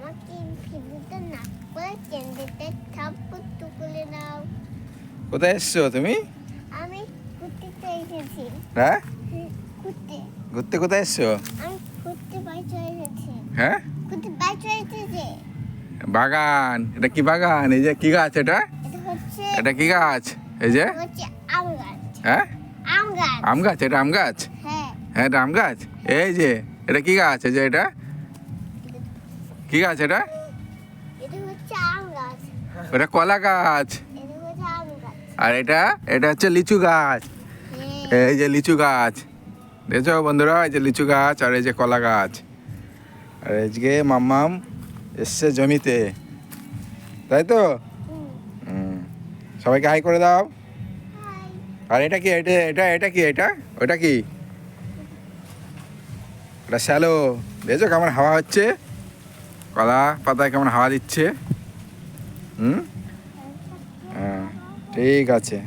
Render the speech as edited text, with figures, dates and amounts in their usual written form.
আমাকে ভিডিওটা না করে কেন্দ্রেতে থাপ্পড় তুলে দাও। কোথায় এসছো তুমি? আমি ঘুরতে এসেছি। হ্যাঁ, ঘুরতে ঘুরতে কোথায় এসছো? আমি ঘুরতে বাইরে এসেছি। হ্যাঁ, ঘুরতে বাইরে এসেছি। বাগান। এটা কি বাগান? এই যে কি গাছ এটা? এটা হচ্ছে এটা কি গাছ? এই যে হচ্ছে আম গাছ। হ্যাঁ, আম গাছ। আম গাছ। এটা আম গাছ। হ্যাঁ, হ্যাঁ, এটা আম গাছ। এই যে এটা কি গাছ? এই যে এটা কি গাছ? এটা এটা হচ্ছে আম গাছ। ওটা কলা গাছ। এটা হচ্ছে আম গাছ। আর এটা এটা হচ্ছে লিচু গাছ। হ্যাঁ, এই যে লিচু গাছ, দেখছো বন্ধুরা? এই যে লিচু গাছ আর এই যে কলা গাছ। আর আজকে মাম্মাম এসছে জমিতে, তাই তো? হুম। সবাইকে হাই করে দাও। হাই। আর এটা কি? এটা এটা এটা কি? এটা ওটা কি? এটা শ্যালো। দেখছো কেমন হাওয়া হচ্ছে? কলা পাতায় কেমন হাওয়া দিচ্ছে। হুম, হ্যাঁ, ঠিক আছে।